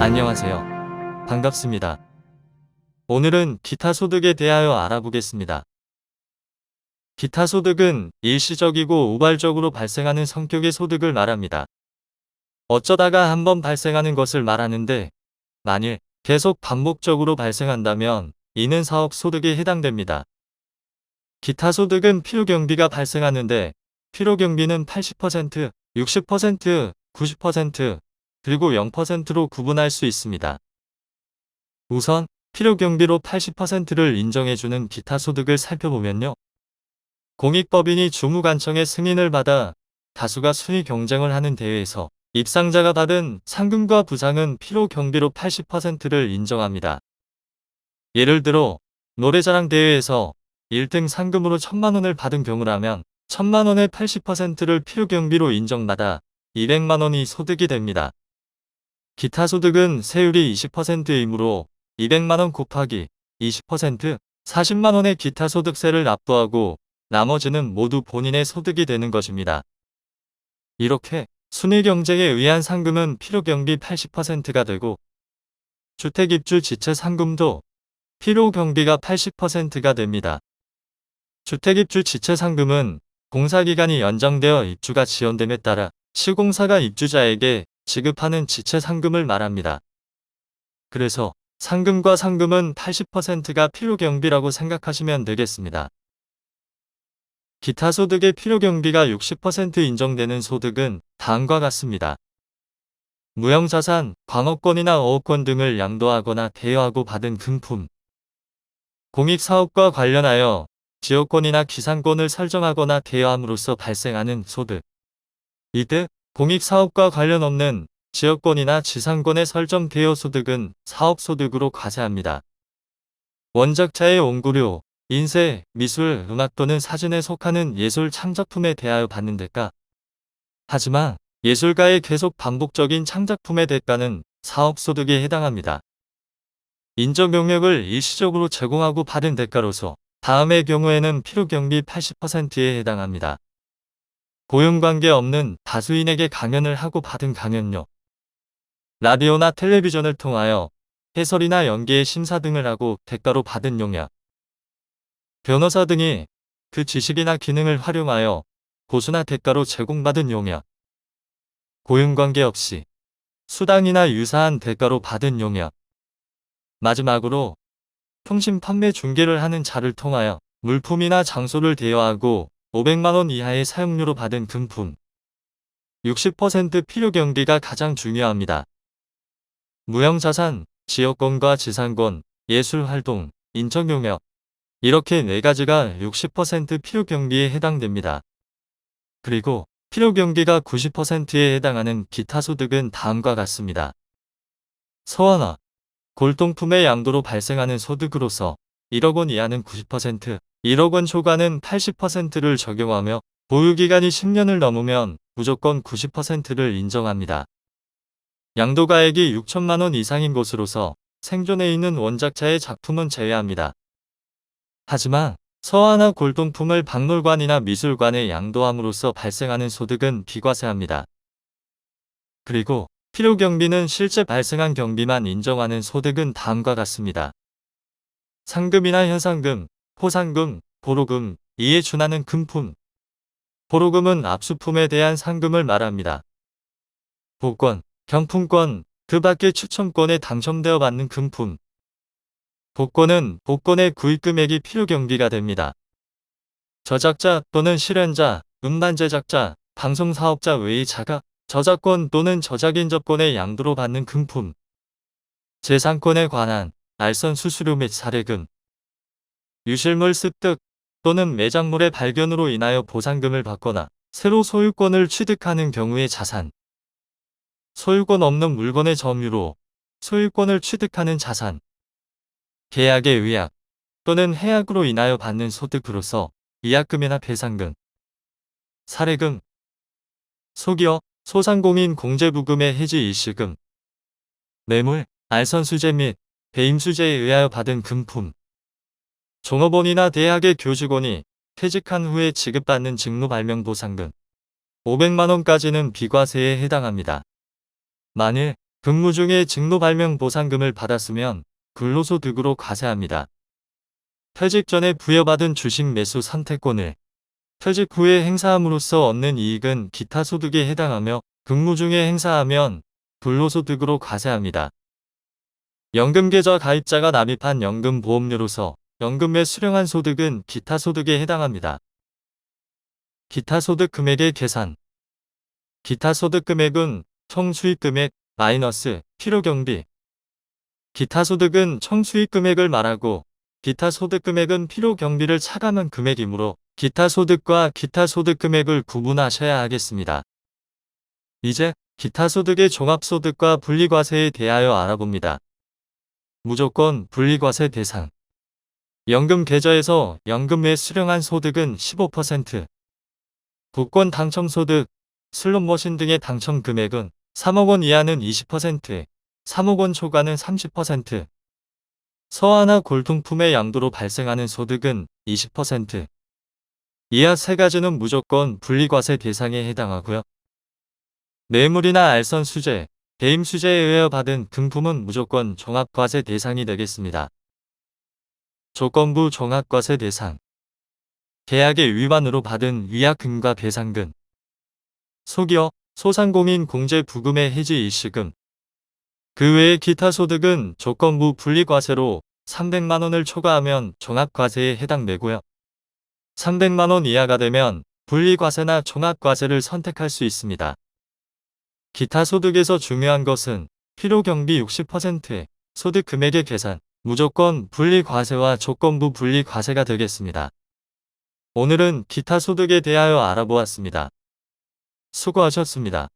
안녕하세요. 반갑습니다. 오늘은 기타 소득에 대하여 알아보겠습니다. 기타 소득은 일시적이고 우발적으로 발생하는 성격의 소득을 말합니다. 어쩌다가 한번 발생하는 것을 말하는데, 만일 계속 반복적으로 발생한다면 이는 사업 소득에 해당됩니다. 기타 소득은 필요 경비가 발생하는데, 필요 경비는 80%, 60%, 90%, 그리고 0%로 구분할 수 있습니다. 우선 필요 경비로 80%를 인정해주는 기타 소득을 살펴보면요. 공익법인이 주무관청의 승인을 받아 다수가 순위 경쟁을 하는 대회에서 입상자가 받은 상금과 부상은 필요 경비로 80%를 인정합니다. 예를 들어 노래자랑 대회에서 1등 상금으로 1000만 원을 받은 경우라면 1000만 원의 80%를 필요 경비로 인정받아 200만 원이 소득이 됩니다. 기타 소득은 세율이 20%이므로 200만 원 곱하기 20%, 40만 원의 기타 소득세를 납부하고 나머지는 모두 본인의 소득이 되는 것입니다. 이렇게 순위 경쟁에 의한 상금은 필요 경비 80%가 되고 주택 입주 지체 상금도 필요 경비가 80%가 됩니다. 주택 입주 지체 상금은 공사기간이 연장되어 입주가 지연됨에 따라 시공사가 입주자에게 지급하는 지체 상금을 말합니다. 그래서 상금과 상금은 80%가 필요 경비라고 생각하시면 되겠습니다. 기타 소득의 필요 경비가 60% 인정되는 소득은 다음과 같습니다. 무형자산, 광업권이나 어업권 등을 양도하거나 대여하고 받은 금품. 공익사업과 관련하여 지역권이나 기상권을 설정하거나 대여함으로써 발생하는 소득. 이때 공익사업과 관련 없는 지역권이나 지상권의 설정 대여 소득은 사업소득으로 과세합니다. 원작자의 원고료, 인쇄, 미술, 음악 또는 사진에 속하는 예술 창작품에 대하여 받는 대가. 하지만 예술가의 계속 반복적인 창작품의 대가는 사업소득에 해당합니다. 인적 영역을 일시적으로 제공하고 받은 대가로서 다음의 경우에는 필요경비 80%에 해당합니다. 고용관계 없는 다수인에게 강연을 하고 받은 강연료. 라디오나 텔레비전을 통하여 해설이나 연기의 심사 등을 하고 대가로 받은 용역. 변호사 등이 그 지식이나 기능을 활용하여 보수나 대가로 제공받은 용역. 고용관계 없이 수당이나 유사한 대가로 받은 용역. 마지막으로 통신 판매 중개를 하는 자를 통하여 물품이나 장소를 대여하고 500만 원 이하의 사용료로 받은 금품. 60% 필요 경비가 가장 중요합니다. 무형자산, 지역권과 지상권, 예술활동, 인적용역. 이렇게 4가지가 60% 필요 경비에 해당됩니다. 그리고 필요 경비가 90%에 해당하는 기타 소득은 다음과 같습니다. 서원화, 골동품의 양도로 발생하는 소득으로서 1억 원 이하는 90%, 1억 원 초과는 80%를 적용하며 보유기간이 10년을 넘으면 무조건 90%를 인정합니다. 양도가액이 6천만 원 이상인 것으로서 생존해 있는 원작자의 작품은 제외합니다. 하지만 서화나 골동품을 박물관이나 미술관에 양도함으로써 발생하는 소득은 비과세합니다. 그리고 필요 경비는 실제 발생한 경비만 인정하는 소득은 다음과 같습니다. 상금이나 현상금, 포상금, 보로금, 이에 준하는 금품. 보로금은 압수품에 대한 상금을 말합니다. 복권, 경품권, 그 밖의 추첨권에 당첨되어 받는 금품. 복권은 복권의 구입 금액이 필요 경비가 됩니다. 저작자 또는 실현자, 음반 제작자, 방송 사업자 외의 자가 저작권 또는 저작인접권의 양도로 받는 금품. 재산권에 관한 알선 수수료 및 사례금. 유실물 습득 또는 매장물의 발견으로 인하여 보상금을 받거나 새로 소유권을 취득하는 경우의 자산. 소유권 없는 물건의 점유로 소유권을 취득하는 자산. 계약의 의약 또는 해약으로 인하여 받는 소득으로서 위약금이나 배상금. 사례금. 소기업, 소상공인 공제부금의 해지 일시금. 뇌물, 알선수재 및 배임수재에 의하여 받은 금품. 종업원이나 대학의 교직원이 퇴직한 후에 지급받는 직무발명보상금. 500만 원까지는 비과세에 해당합니다. 만일 근무 중에 직노발명보상금을 받았으면 근로소득으로 과세합니다. 퇴직 전에 부여받은 주식 매수 선택권을 퇴직 후에 행사함으로써 얻는 이익은 기타 소득에 해당하며 근무 중에 행사하면 근로소득으로 과세합니다. 연금계좌 가입자가 납입한 연금보험료로서 연금에 수령한 소득은 기타 소득에 해당합니다. 기타 소득 금액의 계산. 기타 소득 금액은 총 수익 금액 마이너스 필요경비. 기타 소득은 총 수익 금액을 말하고 기타 소득 금액은 필요경비를 차감한 금액이므로 기타 소득과 기타 소득 금액을 구분하셔야 하겠습니다. 이제 기타 소득의 종합소득과 분리과세에 대하여 알아봅니다. 무조건 분리과세 대상. 연금 계좌에서 연금에 수령한 소득은 15%. 복권 당첨소득, 슬롯머신 등의 당첨 금액은 3억 원 이하는 20%, 3억 원 초과는 30%. 서화나 골동품의 양도로 발생하는 소득은 20%. 이하 세 가지는 무조건 분리과세 대상에 해당하고요. 뇌물이나 알선 수재, 배임 수재에 의하여 받은 금품은 무조건 종합과세 대상이 되겠습니다. 조건부 종합과세 대상. 계약의 위반으로 받은 위약금과 배상금. 소기업, 소상공인 공제 부금의 해지 일시금. 그 외의 기타 소득은 조건부 분리과세로 300만원을 초과하면 종합과세에 해당되고요. 300만원 이하가 되면 분리과세나 종합과세를 선택할 수 있습니다. 기타 소득에서 중요한 것은 필요경비 60%의 소득 금액의 계산, 무조건 분리과세와 조건부 분리과세가 되겠습니다. 오늘은 기타 소득에 대하여 알아보았습니다. 수고하셨습니다.